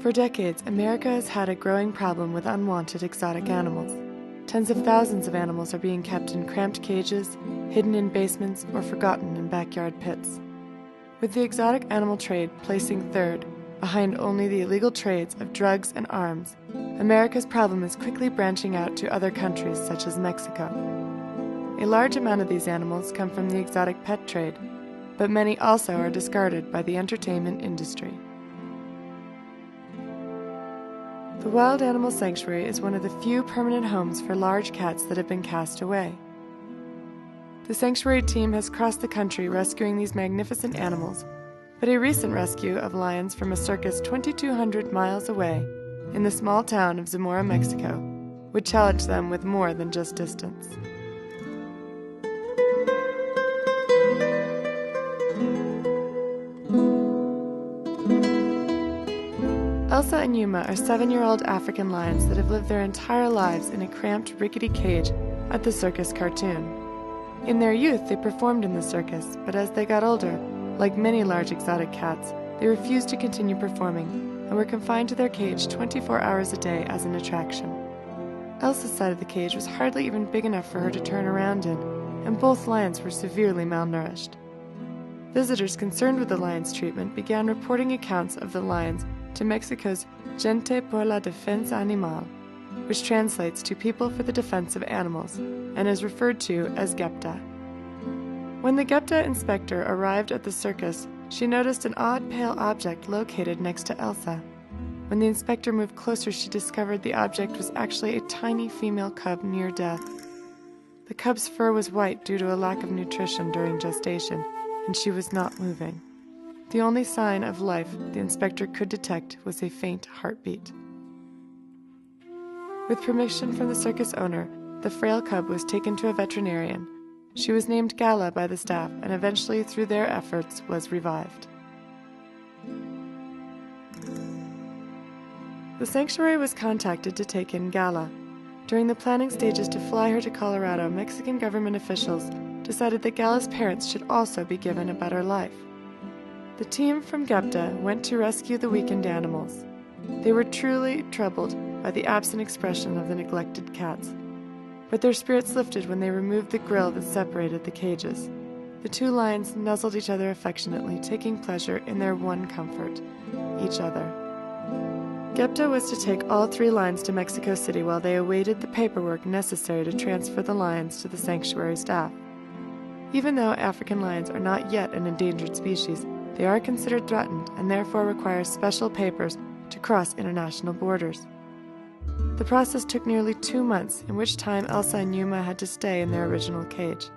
For decades, America has had a growing problem with unwanted exotic animals. Tens of thousands of animals are being kept in cramped cages, hidden in basements, or forgotten in backyard pits. With the exotic animal trade placing third, behind only the illegal trades of drugs and arms, America's problem is quickly branching out to other countries such as Mexico. A large amount of these animals come from the exotic pet trade, but many also are discarded by the entertainment industry. The Wild Animal Sanctuary is one of the few permanent homes for large cats that have been cast away. The sanctuary team has crossed the country rescuing these magnificent animals, but a recent rescue of lions from a circus 2,200 miles away in the small town of Zamora, Mexico, would challenge them with more than just distance. Elsa and Yuma are 7-year-old African lions that have lived their entire lives in a cramped, rickety cage at the circus cartoon. In their youth, they performed in the circus, but as they got older, like many large exotic cats, they refused to continue performing and were confined to their cage 24 hours a day as an attraction. Elsa's side of the cage was hardly even big enough for her to turn around in, and both lions were severely malnourished. Visitors concerned with the lions' treatment began reporting accounts of the lions to Mexico's Gente por la Defensa Animal, which translates to People for the Defense of Animals, and is referred to as GEPTA. When the GEPTA inspector arrived at the circus, she noticed an odd pale object located next to Elsa. When the inspector moved closer, she discovered the object was actually a tiny female cub near death. The cub's fur was white due to a lack of nutrition during gestation, and she was not moving. The only sign of life the inspector could detect was a faint heartbeat. With permission from the circus owner, the frail cub was taken to a veterinarian. She was named Gala by the staff and eventually, through their efforts, was revived. The sanctuary was contacted to take in Gala. During the planning stages to fly her to Colorado, Mexican government officials decided that Gala's parents should also be given a better life. The team from GEPTA went to rescue the weakened animals. They were truly troubled by the absent expression of the neglected cats, but their spirits lifted when they removed the grill that separated the cages. The two lions nuzzled each other affectionately, taking pleasure in their one comfort, each other. GEPTA was to take all 3 lions to Mexico City while they awaited the paperwork necessary to transfer the lions to the sanctuary staff. Even though African lions are not yet an endangered species, they are considered threatened and therefore require special papers to cross international borders. The process took nearly 2 months, in which time Elsa and Yuma had to stay in their original cage.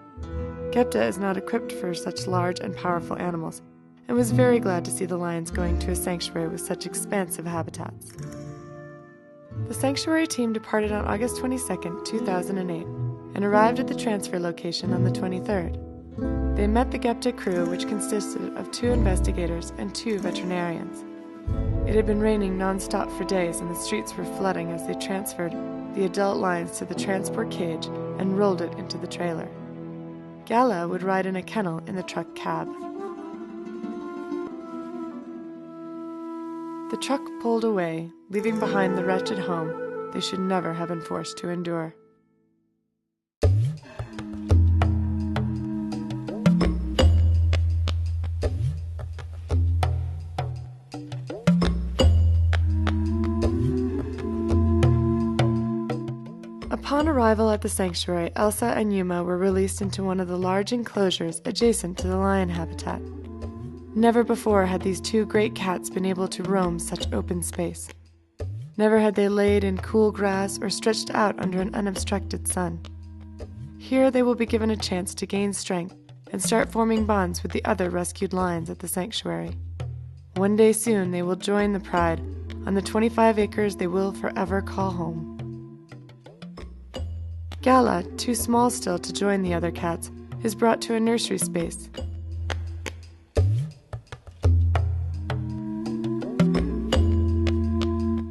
GEPTA is not equipped for such large and powerful animals, and was very glad to see the lions going to a sanctuary with such expansive habitats. The sanctuary team departed on August 22, 2008, and arrived at the transfer location on the 23rd. They met the GEPTA crew, which consisted of 2 investigators and 2 veterinarians. It had been raining non-stop for days, and the streets were flooding as they transferred the adult lions to the transport cage and rolled it into the trailer. Gala would ride in a kennel in the truck cab. The truck pulled away, leaving behind the wretched home they should never have been forced to endure. Upon arrival at the sanctuary, Elsa and Yuma were released into one of the large enclosures adjacent to the lion habitat. Never before had these 2 great cats been able to roam such open space. Never had they laid in cool grass or stretched out under an unobstructed sun. Here they will be given a chance to gain strength and start forming bonds with the other rescued lions at the sanctuary. One day soon they will join the pride on the 25 acres they will forever call home. Gala, too small still to join the other cats, is brought to a nursery space.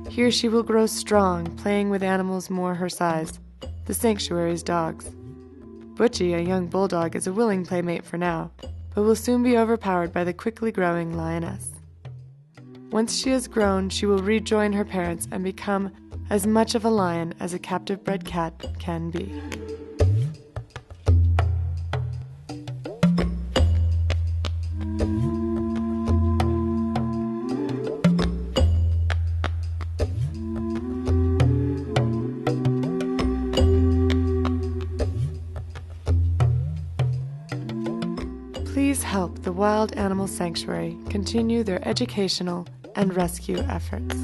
Here she will grow strong, playing with animals more her size, the sanctuary's dogs. Butchie, a young bulldog, is a willing playmate for now, but will soon be overpowered by the quickly growing lioness. Once she has grown, she will rejoin her parents and become as much of a lion as a captive-bred cat can be. Please help the Wild Animal Sanctuary continue their educational and rescue efforts.